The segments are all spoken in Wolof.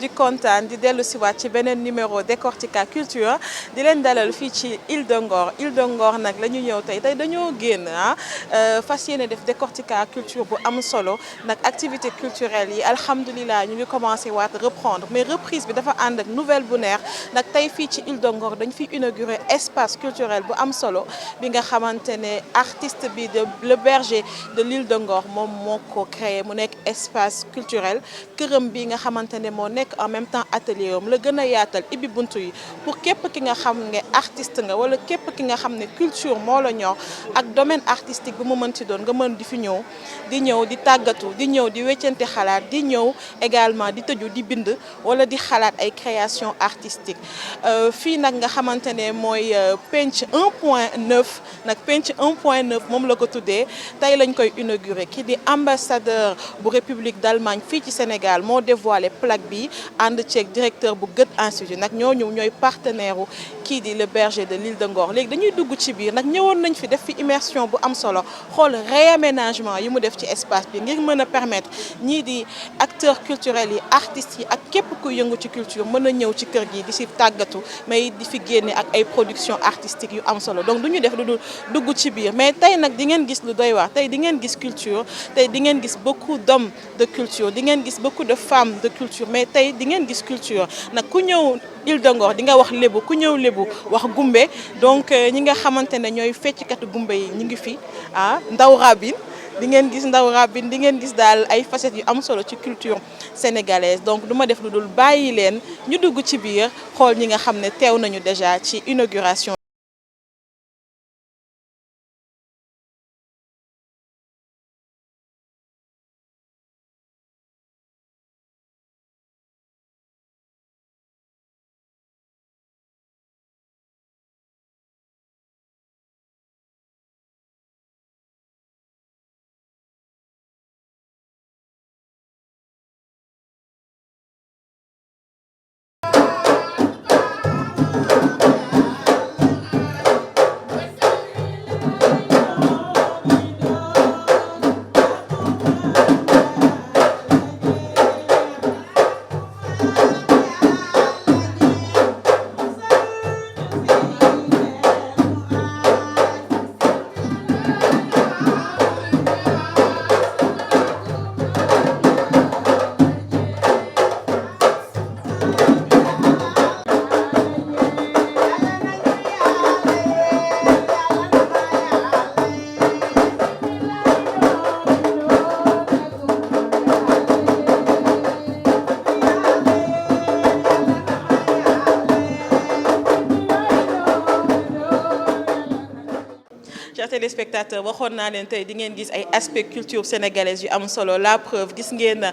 di kontaan di dellu si waat ci beneen numéro Décortica Culture di leen dalal fii ci Île de Ngor Île de Ngor nag la ñu ñëw tey dañoo génn fas yéene def Décortica Culture bu am solo nag activité culturelle yi alhamdulilah ñu ngi commencé waat reprendre mais reprise bi dafa ànd ak nouvelle bu neex nag tey fii ci Île de Ngor dañ fi inauguré espace culturel bu am solo bi nga xamante ne artiste bi de le berger de l'Île de Ngor moom moo ko créé mu nekk espace culturel këram bi nga xamante ne moo nekk en même temps atelier am la gën a yaatal ibbi buntu yi pour képp ki nga xam ne artiste nga wala képp ki nga xam ne culture moo la ñor ak domaine artistique bu mu mën ci doon nga mën di fi ñëw di tàggatu di ñëw di weccante xalaat di ñëw également di tëju di bind wala di xalaat ay création artistique fii nag nga xamante ne mooy penc 1.9 nag penc 1.9 moom la ko tuddee tey lañ koy inauguré ki di ambassadeur bu République d'Allemagne fii ci Sénégal moo dévoilé plaque bi ànd ceeg directeur bu Goethe Institut nag ñooy partenaire u kii di le berger de l'Île de Ngor léegi dañuy dugg ci biir nag ñëwoon nañ fi def fi immersion bu am solo xool réaménagement yi mu def ci espace bi ngir mën a permettre ñii di acteurs culturels yi artistes yi ak képp ku yëngu ci culture mën a ñëw ci kër gi di si tàggatu mais di fi génne ak ay production artistique yu am solo donc du ñu def lu dul dugg ci biir mais tey nag di ngeen gis lu doy waar tey di ngeen gis culture tey di ngeen gis beaucoup d'hommes de culture di ngeen gis beaucoup de femmes de culture mais tey di ngeen gis culture nag ku ñëw Île de Ngor di nga wax lébu ku ñëw lébu wax gumbe donc ñi nga xamante ne ñooy fecckatu gumbe yi ñu ngi fi ndaw rabine di ngeen gis ndaw rabine di ngeen gis daal ay facettes yu am solo ci culture sénégalaise donc du ma def lu dul bàyyi leen ñu dugg ci biir xool ñi nga xam ne teew nañu déjà ci inauguration. Téléspectateurs waxoon naa leen tey di ngeen gis ay aspect culture sénégalaise yu am solo la preuve gis ngeen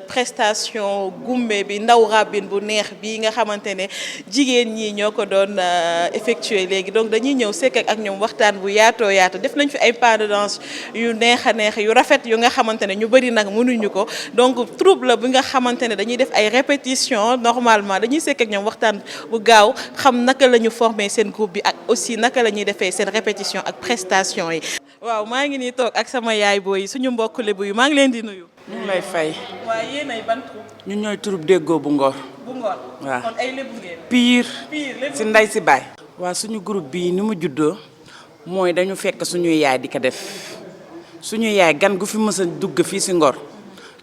prestation gumbe bi ndaw rabine bu neex bi nga xamante ne jigéen ñi ñoo ko doon effectuer léegi donc dañuy ñëw sekk ak ñoom waxtaan bu yaatoo yaatu def nañ fi ay pas de danse yu neex a neex yu rafet yu nga xamante ne ñu bëri nag mënuñu ko donc troupe la bi nga xamante ne dañuy def ay répétition normalement dañuy sekk ak ñoom waxtaan bu gaaw xam naka la ñu former seen groupe bi ak aussi naka la ñuy defee seen répétition ak prestation yi. waaw maa ngi nii toog ak sama yaay booy suñu mbokk lébu yi maa ngi leen di nuyu. ñu ngi lay fay. waaye yéen ay ban troupe. ñun ñooy troupe déggoo bu Ngor. bu Ngor. waaw kon ay lébu ngeen. pire lébu si ndey si baay. waaw suñu groupe bii ni mu juddoo mooy dañu fekk suñuy yaay di ko def suñuy yaay gan gu fi mës a dugg fii si Ngor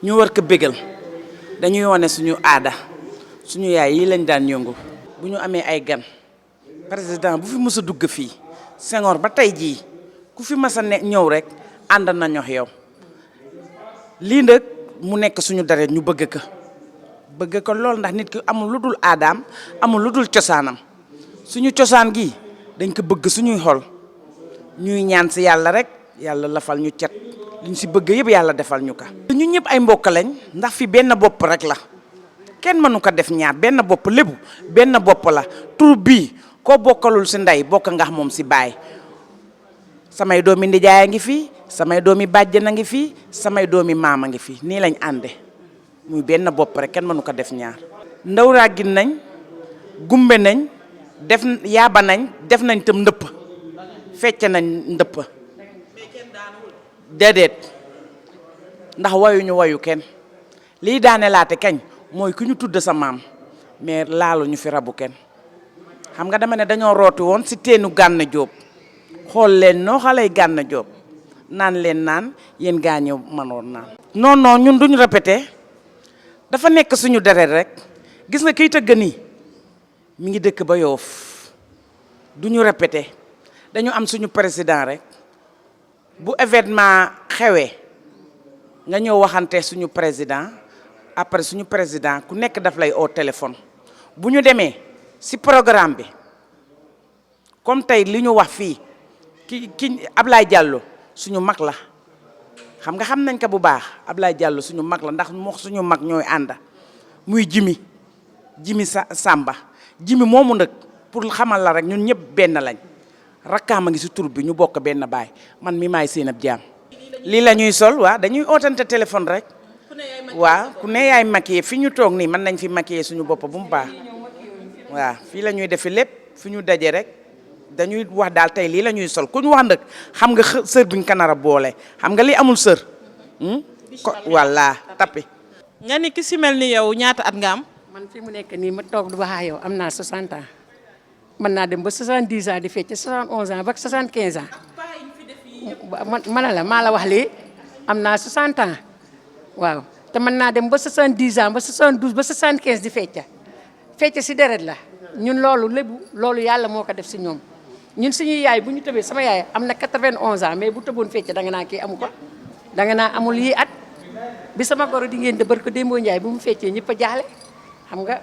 ñu war ko bégal dañuy wane suñu aada suñu yaay yi lañ daan yëngu. bu ñu amee ay gan président bu fi mës a dugg fii Senghor ba tey jii ku fi mës a ñëw rek ànd nañu ak yow lii nag mu nekk suñu deret ñu bëgg ko lool ndax nit ki amul lu dul aadaam amul lu dul cosaanam suñu cosaan gi dañ ko bëgg suñuy xol ñuy ñaan si yàlla rek yàlla lafal ñu cet liñ si bëgg yëpp yàlla defal ñu ko. ñun ñëpp ay mbokk lañ ndax fi benn bopp rek la kenn mënu ko def ñaar benn bopp lébu benn bopp la tur bii koo bokkalul si ndey bokk nga moom si baay samay doomi ndijaay a ngi fi samay doomi bàjjen a ngi fi samay doomi maam a ngi fi nii lañ ànde muy benn bopp rek kenn mënu ko def ñaar. ndaw raagin nañ gumbe nañ def yaaba nañ def nañ tam ndëpp fecc nañ ndëpp déedéet ndax wayuñu wayu kenn lii daane laate kañ mooy ku ñu tudd sa maam mais laalu ñu fi rabu kenn xam nga dama ne dañoo rooti woon si teenu Gana Diop xool leen noo xaley Gana Diop naan leen naan yéen gaañu manoon naan. non non ñun duñu répété dafa nekk suñu deret rek gis nga kiy tëgg nii mi ngi dëkk ba Yoof duñu répété dañu am suñu président rek bu événement xewee nga ñëw waxante suñu président après suñu président ku nekk daf lay au téléphone bu ñu demee si programme bi comme tey li ñu wax fii ki Ablaye Diallo suñu mag la xam nga xam nañ ko bu baax Ablaye Diallo suñu mag la ndax moo suñu mag ñooy ànda muy Jimi Samba Jimi moomu nag pour xamal la rek ñun ñëpp benn lañ rakkaam a ngi si tur bi ñu bokk benn baay man mi maay seen ab jaam lii la ñuy sol waa dañuy ootante téléphone rek waaw ku ne yaay maquillé fi ñu toog nii mën nañ fi maquillé suñu bopp bu mu baax waaw fii la ñuy defi lépp fi ñu daje rek dañuy wax daal tey lii la ñuy sol ku ñu wax nag xam nga sër bi nga ko nar a boole xam nga li amul sër walla tappi nga ni ki si mel ni yow ñaata at nga am. man fi mu nekk nii ma toog du wax ak yow am naa 60 ans mën naa dem ba 70 ans di fecc 71 ans ba 75 ans man la maa la wax lii am naa 60 ans waaw te mën naa dem ba 70 ans ba 72 ba 75 di fecc si deret la ñun loolu lébu loolu yàlla moo ko def si ñoom ñun suñuy yaay bu ñu tëbee sama yaay am na 91 ans mais bu tëboon fecc da nga naa kii amu ko da nga naa amul yii at bi sama goro di ngeen dëbër ko Dembo Ndiaye bu mu feccee ñëpp a jaale xam nga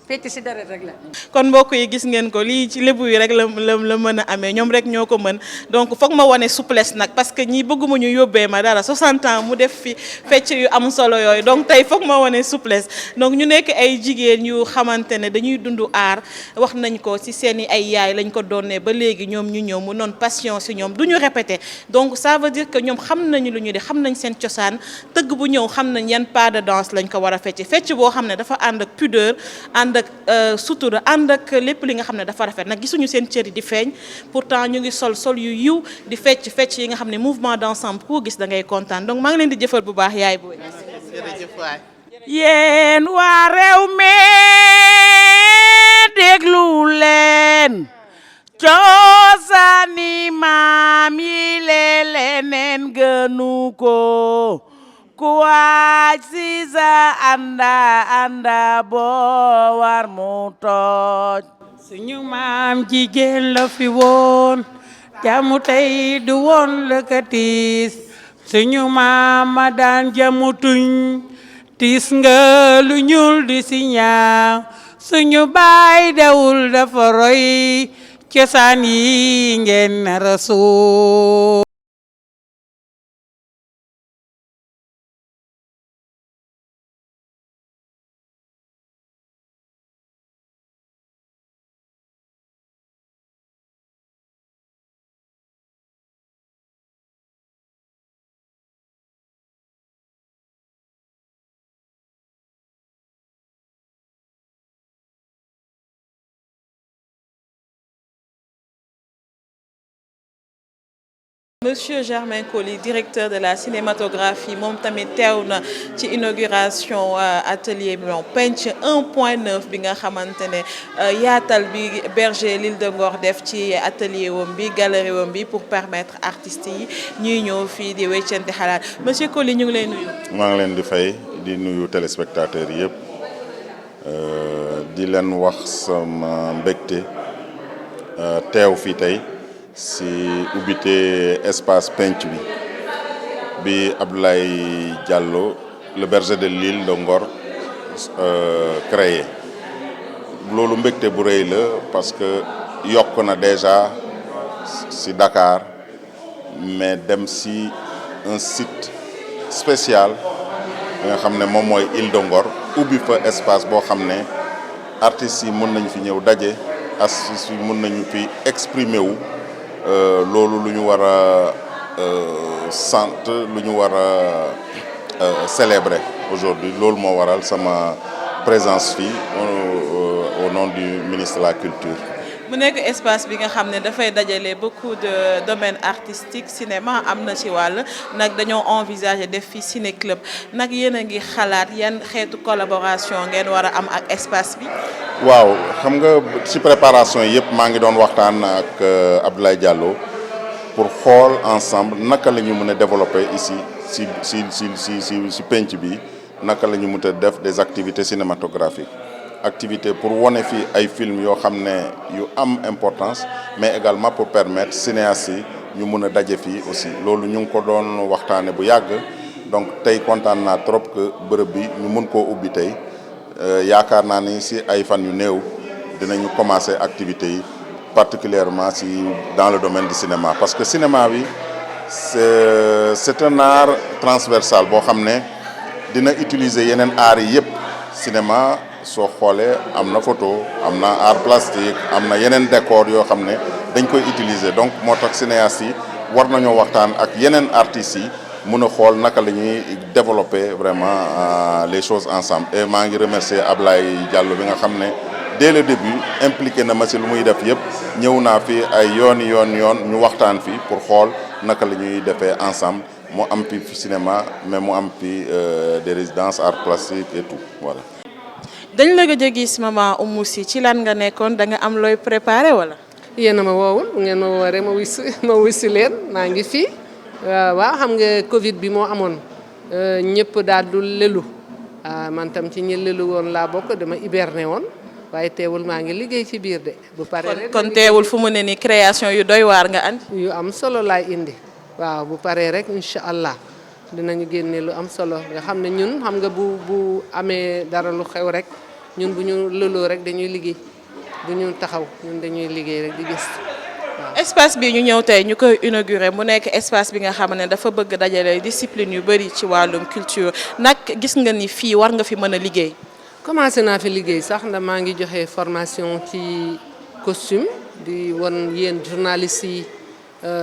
fecc si deret rek la. kon mbokk yi gis ngeen ko lii ci lébu yi rek la mën a amee ñoom rek ñoo ko mën donc foog ma wane souplesse nag parce que ñii bëgguma ñu yóbbee ma dara 60 ans mu def fi fecc yu am solo yooyu donc tey foog ma wane souplesse donc ñu nekk ay jigéen yu xamante ne dañuy dund aar wax nañ ko ci seen i ay yaay lañ ko doonee ba léegi ñoom ñu ñëw mu noon passion ci ñoom du ñu répété donc ça veut dire que ñoom xam nañu lu ñu di xam nañ seen cosaan tëgg bu ñëw xam nañ yan pas de danse lañ ko war a fecc boo xam ne dafa ànd ak pudeur ànd ak sutura ànd ak lépp li nga xam ne dafa rafet nag gisuñu seen cër yi di feeñ pourtant ñu ngi sol yu yiw di fecc yi nga xam ne mouvement d'ensemble ku gis da ngay kontaan donc maa ngi leen di jëfal bu baax yaay booy. jërëjëf waay. yéen waa réew mi déglu leen cosaani maam yi leneen gënu ko. ku waaj si sa anda boo war mu tooj suñu maam jigéen la fi woon jamu tey du woon lëkkatiis suñu maam ma daan jamu tuñ tiis nga lu ñuul di si ñaaw suñu baay dawul dafa roy cosaan yi ngeen nara soo Monsieur Germain Coly, directeur de la cinématographie moom tamit teew na ci inauguration atelier bi penc 1.9 bi nga xamante ne yaatal bi berger l'île de Ngor def ci atelier wam bi galerie wam bi pour permettre artistes yi ñuy ñëw fii di weccante xalaat monsieur Coly ñu ngi lay nuyu. maa ngi leen di fay di nuyu téléspectateurs yëpp di leen wax sama mbégte teew fii tey. si ubbite espace penc bi Abdoulaye Diallo le berger de l'île de Ngor créé loolu mbégte bu rëy la parce que yokk na déjà si Dakar mais dem si un site spécial bi nga xam ne moom mooy île de Ngor ubbi fa espace boo xam ne artistes yi mën nañu fi ñëw daje artistes yi mën nañu fi exprimer wu loolu lu ñu war a sant lu ñu war a célébrer aujourd'hui loolu moo waral sama présence fii au nom du ministre de la Culture. mu nekk espace bi nga xam ne dafay dajale beaucoup de domaines artistiques cinéma am na ci wàll nag dañoo envisager def fi ciné club nag yéen a ngi xalaat yan xeetu collaboration ngeen war a am ak espace bi. waaw xam nga ci préparation yëpp maa ngi doon waxtaan ak Abdoulaye Diallo pour xool ensemble naka la ñu mën a développer ici si penc bi naka la ñu mën a def des activités cinématographiques activités pour wane fi ay films yoo xam ne yu am importance mais également pour permettre cinéastes yi ñu mën a daje fii aussi loolu ñu ngi ko doon waxtaane bu yàgg donc tey kontaan naa trop que bërëb bi ñu mën koo ubbi tey yaakaar naa ni si ay fan yu néew dinañu commencer activités yi particulièrement si dans le domaine du cinéma parce que cinéma bi c'est un art transversal boo xam ne dina utiliser yeneen art yi yëpp cinéma soo xoolee am na photo am na art plastique am na yeneen décor yoo xam ne dañ koy utiliser donc moo tax cinéastes yi war nañoo waxtaan ak yeneen artistes yi mun a xool naka la ñuy développer vraiment les choses ensemble et maa ngi remercier Ablaye Diallo bi nga xam ne dès le début impliqué na ma si lu muy def yëpp ñëw naa fi ay yoon ñu waxtaan fi pour xool naka la ñuy defee ensemble mu am fi cinéma mais mu am fi des résidences art plastique et tout voilà. dañ la gëj a gis maman Oumou Sy ci lan nga nekkoon da nga am looy préparé wala. yéen a ma woowul ngeen ma woowee ma wisi leen maa ngi fii waaw xam nga Covid bi moo amoon ñëpp daal du lelu man tam ci ñi lelu woon laa bokk dama hiberné woon waaye teewul maa ngi liggéey ci biir de. bu paree kon teewul fu mu ne ni création yu doy waar nga andi. yu am solo laay indi waaw bu paree rek incha allah dinañu génne lu am solo nga xam ne ñun xam nga bu amee dara lu xew rek ñun bu ñu lëloo rek dañuy liggéey bu ñu taxaw ñun dañuy liggéey rek di gis waaw. espace bi ñu ñëw tey ñu koy inauguré mu nekk espace bi nga xam ne dafa bëgg dajale discipline yu bëri ci wàllum culture nag gis nga ni fii war nga fi mën a liggéey. commencé naa fi liggéey sax ndax maa ngi joxe formation ci costume di won yéen journalistes yi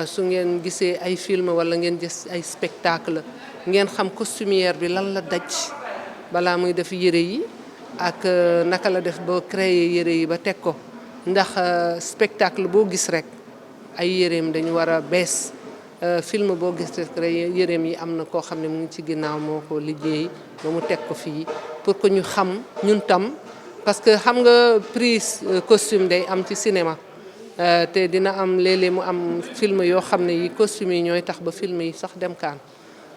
su ngeen gisee ay film wala ngeen gis ay spectacle ngeen xam costumière bi lan la daj balaa muy def yére yi ak naka la def ba créer yére yi ba teg ko ndax spectacle boo gis rek ay yéreem dañu war a bees film boo gis rek yéreem yi am na koo xam ne mu ngi ci ginnaaw moo ko liggéey ba mu teg ko fii pour que ñu xam ñun tam parce que xam nga prix costume day am ci cinéma te dina am léeg-léeg mu am film yoo xam ne yi costume yi ñooy tax ba film yi sax dem kaan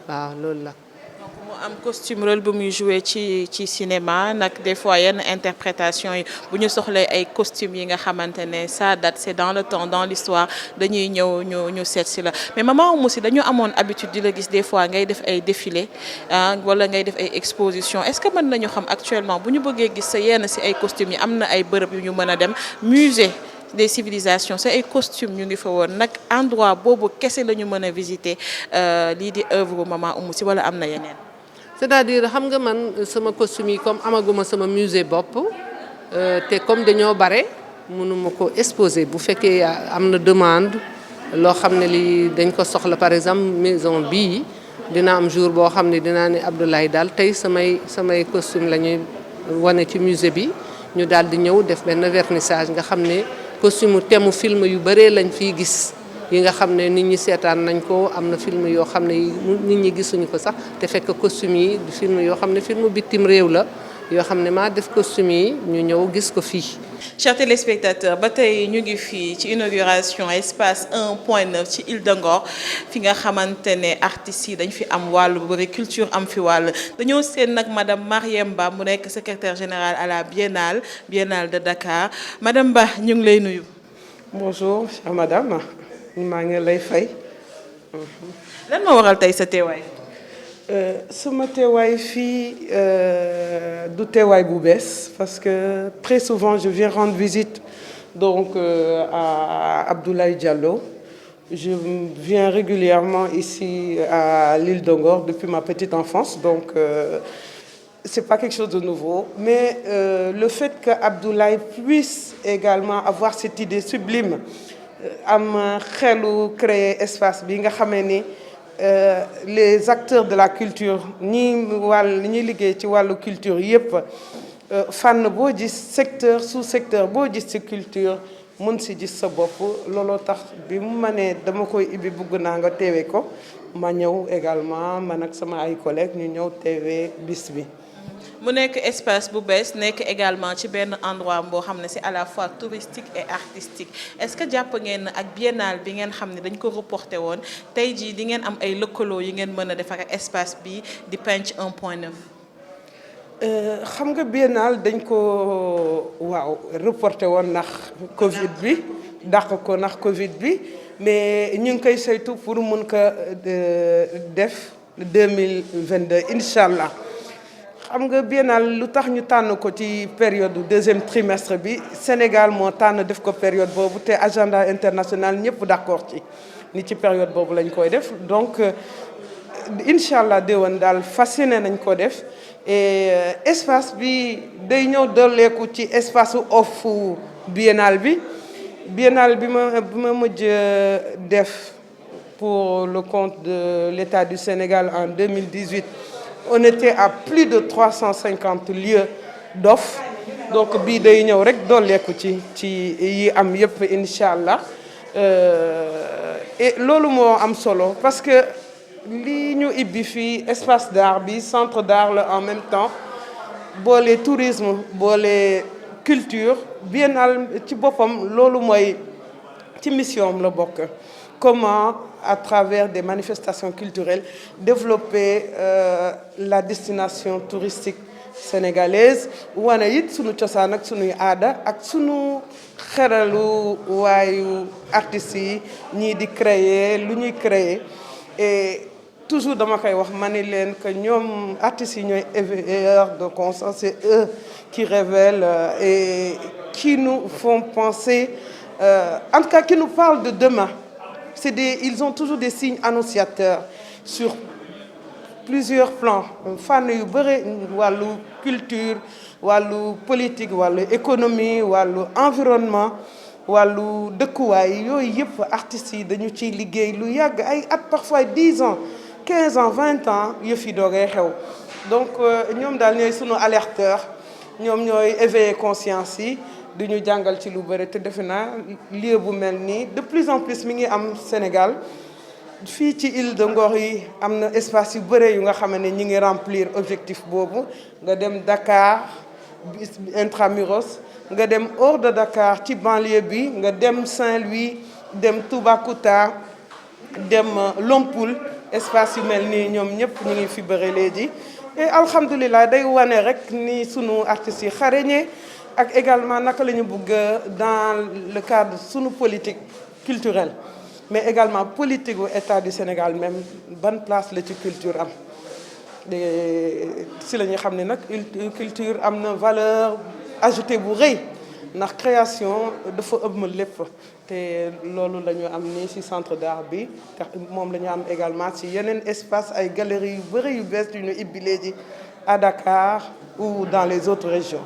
waaw loolu la. donc mu am costume rôle bu muy joué ci cinéma nag des fois yenn interprétation yi bu ñu soxlee ay costumes yi nga xamante ne ça date c'est dans le temps dans l'histoire dañuy ñëw ñu seet si la mais maman Oumou Sy dañu amoon habitude di la gis des fois ngay def ay défilé wala ngay def ay exposition est-ce que mën nañu xam actuellement bu ñu bëggee gis sa yenn si ay costumes yi am na ay bërëb yu ñu mën a dem musée des civilisations c'est ay costumes ñu ngi fa woon nag endroit boobu kese la ñu mën a visiter lii di œuvre maman Oumou Sy wala am na yeneen. c'est-à-dire xam nga man sama costume yi comme amaguma sama musée bopp te comme dañoo bare mënuma ko exposer bu fekkee am na demande loo xam ne li dañ ko soxla par exemple maison bii dina am jour boo xam ne dinaa ne Abdoulaye daal tey samay costume la ñuy wane ci musée bi ñu daal di ñëw def benn vernissage nga xam ne costume thème film yu bëree lañ fiy gis yi nga xam ne nit ñi seetaan nañ ko am na film yoo xam ne nit ñi gisuñu ko sax te fekk costume yi film yoo xam ne film bitim réew la yoo xam ne maa def costume yi ñu ñëw gis ko fii. Chers téléspectateurs ba tey ñu ngi fii ci inauguration espace 1.9 ci Île de Ngor fi nga xamante ne artistes yi dañ fi am wàllu bu bëri culture am fi wàll dañoo seen nag madame Mariem Ba mu nekk secrétaire générale à la biennale de Dakar madame Ba ñu ngi lay nuyu. Bonjour chère madame maa ngi lay fay. lan moo waral tey sa teewaay. sama teewaay fii du teewaay bu bees parce que très souvent je viens rendre visite donc à Abdoulaye Diallo. Je viens régulièrement ici à l'île de Ngor depuis ma petite enfance donc c'est pas quelque chose de nouveau mais le fait que Abdoulaye puisse également avoir cette idée sublime am xelu créer espace bi nga xamee ni les acteurs de la culture ñi ñuy liggéey ci wàllu culture yépp fànn boo gis secteur sous-secteur boo gis ci culture mën si gis sa bopp looloo tax bi mu ma nee dama koy ibbi bugg naa nga teewee ko ma ñëw également man ak sama ay collègues ñu ñëw teewee bis bi. mu nekk espace bu bees nekk également ci benn endroit boo xam ne c'est à la fois touristique et artistique est-ce que jàpp ngeen ak biennale bi ngeen xam ne dañ ko reporté woon tey jii di ngeen am ay lëkkaloo yi ngeen mën a def ak espace bi di Penc 1.9. xam nga biennale dañ ko reporté woon ndax Covid bi dàq ko ndax Covid bi mais ñu ngi koy saytu pour mun ko def 2022 incha allah. xam nga biennale lu tax ñu tànn ko ci période deuxième trimestre bi Sénégal moo tànn def ko période boobu te agenda international ñëpp d'accord ci ni ci période boobu lañ koy def donc incha allah déwén daal fas yéene nañ ko def et espace bi day ñëw dolleeku ci espace off biennale bi bi ma mujj def pour le compte de l'État du Sénégal en 2018. On était à plus de 350 lieux d'offres donc bii day ñëw rek dolleeku ci yi am yëpp incha allah et loolu moo am solo parce que li ñu ibbi fii espace d'art bi centre d'art la en même temps boole tourisme boole culture biennale ci boppam loolu mooy ci mission am la bokk. Comment, à travers des manifestations culturelles, développer la destination touristique sénégalaise wane it sunu cosaan ak sunuy aada ak sunu xeralu waayu artistes yi ñii di créer lu ñuy créer et toujours dama koy wax ma ne leen que ñoom artistes yi ñooy éveilleurs de conscience, c'est eux qui révèlent et qui nous font penser en tout cas qui nous parlent de demain. Ils ont toujours des signes annonciateurs sur plusieurs plans fànn yu bëri wàllu culture wàllu politique wàllu économie wàllu environnement wàllu dëkkuwaay yooyu yëpp artistes yi dañu ciy liggéey lu yàgg ay at parfois 10 ans 15 ans 20 ans yëf yi doogay xew donc ñoom daal ñooy sunu alerteur ñoom ñooy éveiller conscience yi du ñu jàngal ci lu bëri te defe naa lieu bu mel nii de plus en plus mi ngi am Sénégal fii ci île de Ngor yi am na espace yu bëre yu nga xam ne ñi ngi remplir objectif boobu nga dem Dakar intramuros nga dem hors de Dakar ci banlieue bi nga dem Saint-Louis dem Toubacouta dem Lompoul espace yu mel nii ñoom ñëpp ñu ngi fi bëre léegi et alhamdulilah day wane rek ni sunu artistes yi xarañee ak également naka la ñu bëgg dans le cadre sunu politique culturelle mais également politique gu état du Sénégal même ban place la ci culture am si la ñuy xam ne nag culture am na valeur ajoutée bu rëy ndax création dafa ëmb lépp te loolu la ñu am nii ci centre d'art bi te moom la ñu am également ci yeneen espace ay galeries yu bëri yu bees yu ñu ibbi léegi à Dakar ou dans les autres régions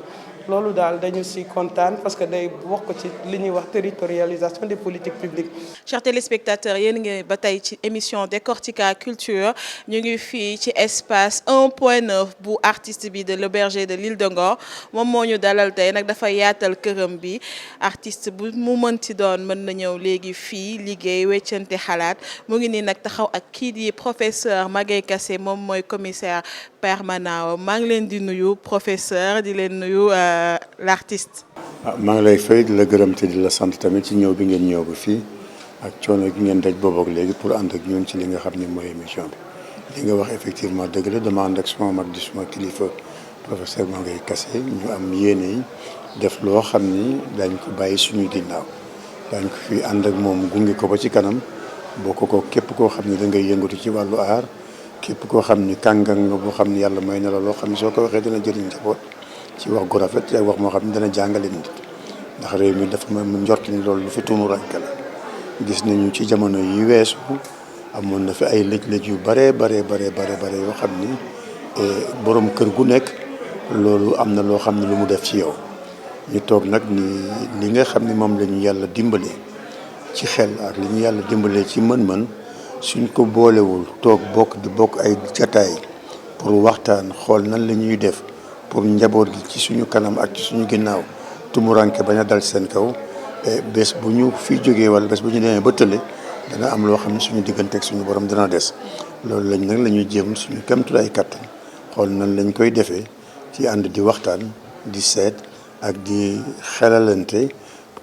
loolu daal dañu ci kontaan parce que day bokk ci li ñuy wax territorialisation des politiques publiques. Chers téléspectateurs yéen ngi ba tey ci émission Décortica Culture ñu ngi fii ci espace 1.9 bu artiste bi de l'Auberger de l'île de Ngor moom moo ñu dalal tey nag dafa yaatal këram bi artiste bu mu mënti doon mën na ñëw léegi fii liggéey weccante xalaat mu ngi nii nag taxaw ak kii di professeur Magueye Kassé moom mooy commissaire permanent maa ngi leen di nuyu professeur di leen nuyu l'artiste. maa ngi lay fay di la gërëm te di la sant tamit ci ñëw bi ngeen ñëw ba fii ak coono gi ngeen daj boobu ak léegi pour ànd ak ñun ci li nga xam ne mooy émission bi li nga wax effectivement dëgg la dama ànd ak suma mag di suma kilifa professeur Magueye Kassé ñu am yéene yi def loo xam ni dañ ko bàyyi suñu ginnaaw dañ ko fi ànd ak moom gunge ko ba ci kanam bokk ko képp koo xam ne da ngay yëngatu ci wàllu aar képp koo xam ni kàngang nga boo xam ni yàlla may na la loo xam ne soo ko waxee dana jëriñ njaboot ci wax gu rafet ak wax moo xam ne dana jàngale nit ndax réew mi dafa ma njort ni loolu lu fi tumurànke la gis nañu ci jamono yi weesu amoon na fi ay lëj-lëj yu bare yoo xam ni borom kër gu nekk loolu am na loo xam ne lu mu def ci yow ñu toog nag ni li nga xam ne moom la ñu yàlla dimbalee ci xel ak li ñu yàlla dimbalee ci mën-mën suñ ko boolewul toog bokk ay jataay pour waxtaan xool nan la ñuy def pour njaboot gi ci suñu kanam ak ci suñu ginnaaw tumuranke bañ a dal seen kaw bés bu ñu fi jógee wala bés bu ñu demee ba tële dana am loo xam ne suñu diggante ak suñu borom dana des loolu lañ nag la ñuy jéem suñu kéemtulaay kattan xool nan lañ koy defee ci ànd di waxtaan di seet ak di xelalante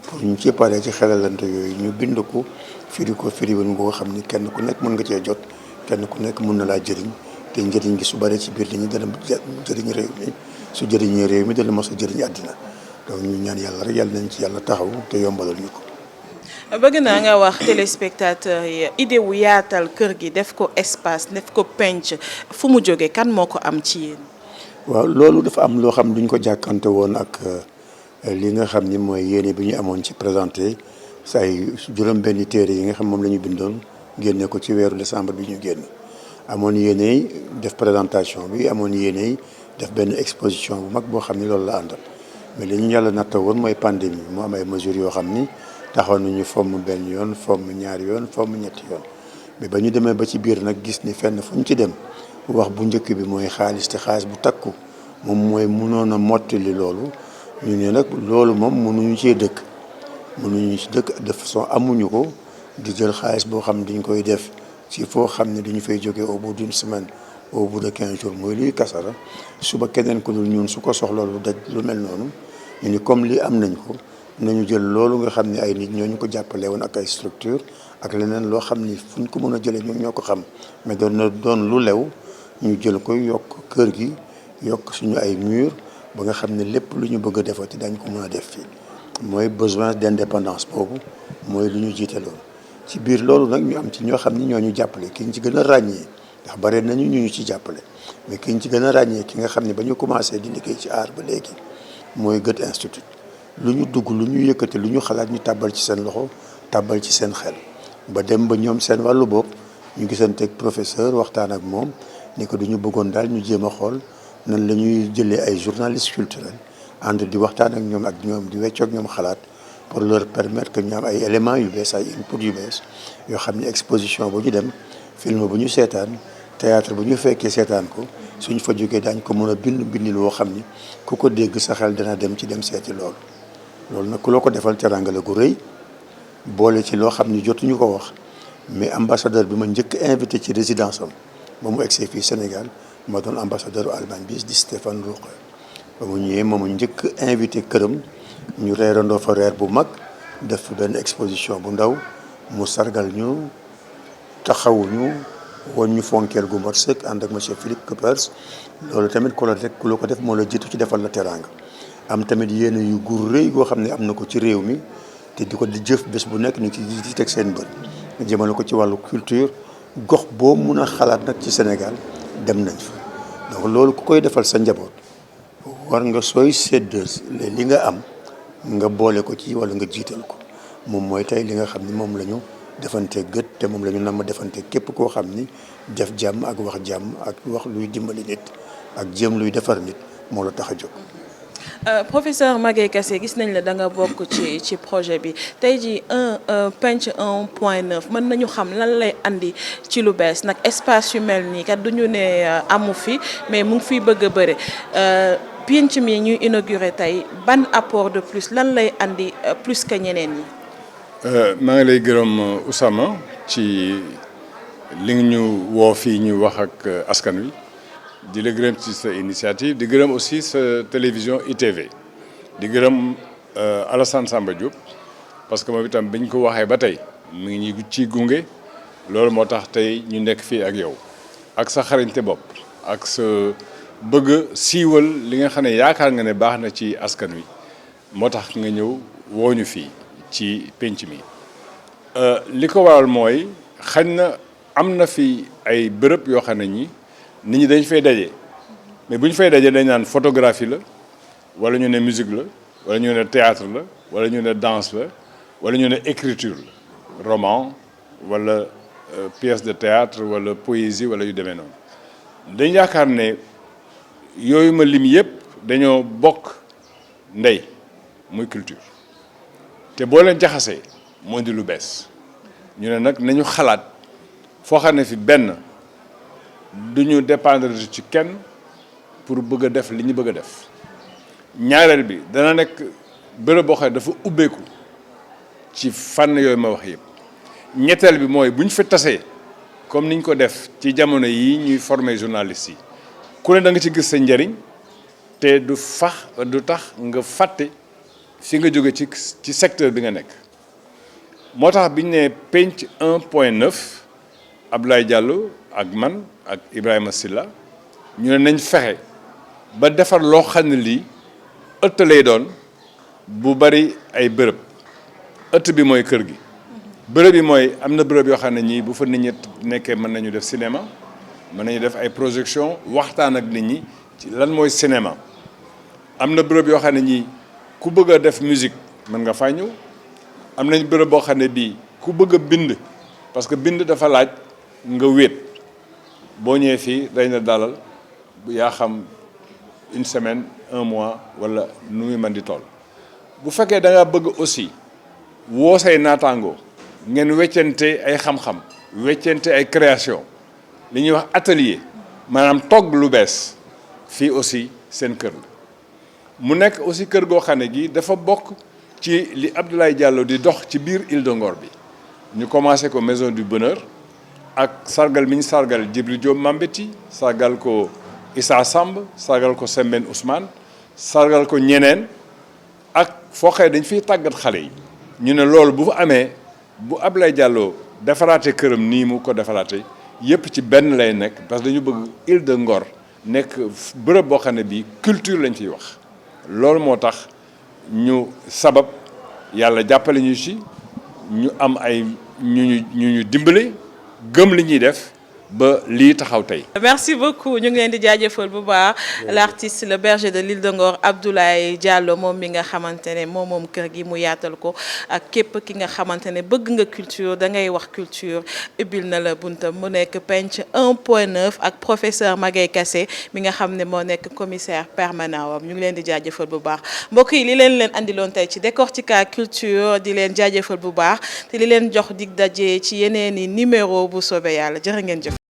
pour ñu ci paree ci xelalante yooyu ñu bind ko firi woon nga xam ni kenn ku nekk mën nga cee jot kenn ku nekk mën na laa jëriñ te njëriñ gi su baree ci biir dañuy dana jëriñ réew mi su jëriñee réew mi dana mos a jëriñ àddina donc ñu ñaan yàlla rek yàlla nañ ci yàlla taxaw te yombalal ñu ko. bëgg naa nga wax téléspectateur yi idée wu yaatal kër gi def ko espace def ko penc fu mu jógee kan moo ko am ci yéen. waaw loolu dafa am loo xam duñ ko jàkkante woon ak li nga xam ni mooy yéene bi ñu amoon ci présenté say juróom-benni téere yi nga xam moom la ñu bindoon génne ko ci weeru décembre bi ñu génn amoon yéene def présentation bi amoon yéene def benn exposition bu mag boo xam ni loolu la àndal mais li ñu yàlla nattoo woon mooy pandémie mu am ay mesures yoo xam ni taxaw nañu fomm benn yoon fomm ñaari yoon fomm ñetti yoon mais ba ñu demee ba ci biir nag gis ni fenn fu ñu ci dem wax bu njëkk bi mooy xaalis te xaalis bu takku moom mooy mënoon a mottali loolu ñu ne nag loolu moom mënuñu ci dëkk de façon amuñu ko di jël xaalis boo xam ne dañ koy def ci foo xam ne dañu fay jógee au bout d'une semaine au bout de 15 jours mooy luy kasara suba keneen ku dul ñun su ko soxla lu daj lu mel noonu ñu ni comme li am nañ ko nañu jël loolu nga xam ne ay nit ñoo ñu ko jàppale woon ak ay structure ak leneen loo xam ni fu ñu ko mën a jëlee ñoom ñoo ko xam mais doon lu lew ñu jël ko yokk kër gi yokk suñu ay mur ba nga xam ne lépp lu ñu bëgg a defati dañ ko mën a def fii mooy besoin d'indépendance boobu mooy lu ñu jiitaloon ci biir loolu nag ñu am ci ñoo xam ni ñoo ñu jàppale ki ñu ci gën a ràññee ndax bare nañu ñu ci jàppale mais ki ñu ci gën a ràññee ki nga xam ne ba ñu commencé di liggéey ci aar ba léegi mooy Goethe Institut lu ñu dugg lu ñu yëkkati lu ñu xalaat ñu tàbbal ci seen loxo tàbbal ci seen xel ba dem ba ñoom seen wàllu bopp ñu gisanteeg professeur waxtaan ak moom ni ko duñu bëggoon daal ñu jéem a xool nan la ñuy jëlee ay journalistes culturels ànd di waxtaan ak ñoom di weccoog ñoom xalaat pour leur permettre que ñu am ay éléments yu bees ay input yu bees yoo xam ne exposition bu ñu dem film bu ñu seetaan théâtre bu ñu fekkee seetaan ko suñ fa jógee daañ ko mën a bindil woo xam ni ku ko dégg sa xel dana dem ci dem seeti loolu nag ku loo ko defal teranga la gu rëy boole ci loo xam ni jotuñu ko wax mais ambassadeur bi ma njëkk invité ci résidence am ba mu egsee fii Sénégal ma doon ambassadeur Allemagne bi di Stéphane Ruche ba mu ñëwee moomu njëkk invité këram ñu reerandoo fa reer bu mag def benn exposition bu ndaw mu sargal ñu taxawuñu woon ñu fonkeel gu mot sëkk ànd ak monsieur Philippe Coppers loolu tamit ku la ko def moo la jiitu ci defal la teranga am tamit yéene yu gur rëy goo xam ne am na ko ci réew mi te di ko di jëf bés bu nekk ñu ci teg seen bët jëmale ko ci wàllu culture gox boo mun a xalaat nag ci Sénégal dem nañ fa donc loolu ku koy defal sa njaboot war nga sooy séddoo li nga am nga boole ko ci wala nga jiital ko moom mooy tey li nga xam ni moom la ñu defante gët te moom la ñu nam ma defante képp koo xam ni def jàmm ak wax luy dimbali nit ak jéem luy defar nit moo la tax a jóg. Professeur Magueye Kassé gis nañ la da nga bokk ci projet bi tey jii penc 1.9 mën nañu xam lan lay andi ci lu bees nag espace yu mel nii kat duñu ne amu fi mais mu ngi fiy bëgg a bëre penc mi ñuy inauguré tey ban apport de plus lan lay andi plus que ñeneen ñi. maa ngi lay gërëm Oussama ci li nga ñu woo fii ñu wax ak askan wi. di la gërëm ci sa initiative di gërëm aussi sa télévision ITV di gërëm Alassane Samba Diop parce que moom itam biñ ko waxee ba tey mu ngi ñu ciy gunge loolu moo tax tey ñu nekk fii ak yow ak sa xarañte bopp ak sa bëgg siiwal li nga xam ne yaakaar nga ne baax na ci askan wi moo tax nga ñëw woo ñu fii ci penc mi. li ko waral mooy xañ na am na fi ay bërëb yoo xam ne ñi nit ñi dañ fay daje mais bu ñu fay daje dañ naan photographie la wala ñu ne musique la wala ñu ne théâtre la wala ñu ne danse la wala ñu ne écriture la roman wala pièce de théâtre wala poésie wala yu demee noonu dañ yaakaar ne yooyu ma lim yëpp dañoo bokk ndey muy culture te boo leen jaxasee moo di lu bees ñu ne nag nañu xalaat foo xam ne fi benn du ñu dépendre ci kenn pour bëgg a def li ñu bëgg a def ñaareel bi dana nekk bërëb boo xam ne dafa ubbeeku ci fànn yooyu ma wax yëpp. ñetteel bi mooy bu ñu fi tasee comme niñ ko def ci jamono yi ñuy former journalistes yi ku ne da nga ci gis sa njëriñ te du tax nga fàtte fi nga jóge ci secteur bi nga nekk. moo tax biñ ne penc 1.9 Abdoulaye Diallo ak man ak Ibrahima Silla ñu ne nañ fexe ba defar loo xam ne lii ëtt lay doon bu bari ay bërëb ëtt bi mooy kër gi. bërëb yi mooy am na bërëb yoo xam ne ñii bu fa nit ñi nekkee mën nañu def cinéma mën nañu def ay projection waxtaan ak nit ñi ci lan mooy cinéma. am na bërëb yoo xam ne ñii ku bëgg a def musique mën nga faa ñëw am nañ bërëb boo xam ne bii ku bëgg a bind parce que bind dafa laaj nga wéet boo ñëwee fii dañ la dalal yaa xam une semaine 1 mois wala nu muy mën di toll. bu fekkee da nga bëgg aussi woo say naataangoo ngeen weccante ay xam-xam weccante ay création li ñuy wax atelier maanaam togg lu bees fii aussi seen kër la. mu nekk aussi kër goo xam ne gi dafa bokk ci li Abdoulaye Diallo di dox ci biir Île de Ngor bi ñu commencé ko maison du bonheur ak sargal mi ñu sargal Djibril Diop Mambéty sargal ko Issa Samb sargal ko Sembène Ousmane sargal ko ñeneen ak foo xëy dañ fiy tàggat xale yi. ñu ne loolu bu amee bu Abdoulaye Diallo defaraate këram nii mu ko defaraate yépp ci benn lay nekk parce que dañu bëgg Île de Ngor nekk bërëb boo xam ne bii culture lañ fiy wax. loolu moo tax ñu sabab yàlla jàppale ñu ci ñu am ay ñu dimbale gëm li ñuy def ba lii taxaw tey. merci beaucoup ñu ngi leen di jaajëfal bu baax l'artiste le berger de l'Île de Ngor Abdoulaye Diallo moom mi nga xamante ne moom kër gi mu yaatal ko ak képp ki nga xamante ne bëgg nga culture da ngay wax culture ubbil na la bunta mu nekk penc 1.9 ak professeur Magaye Kassé mi nga xam ne moo nekk commissaire permanent wam ñu ngi leen di jaajëfal bu baax mbokk yi li leen andiloon tey ci Décortica Culture di leen jaajëfal bu baax te li leen jox dig daje ci yeneen i numéro bu soobee yàlla jërë ngeen jëf.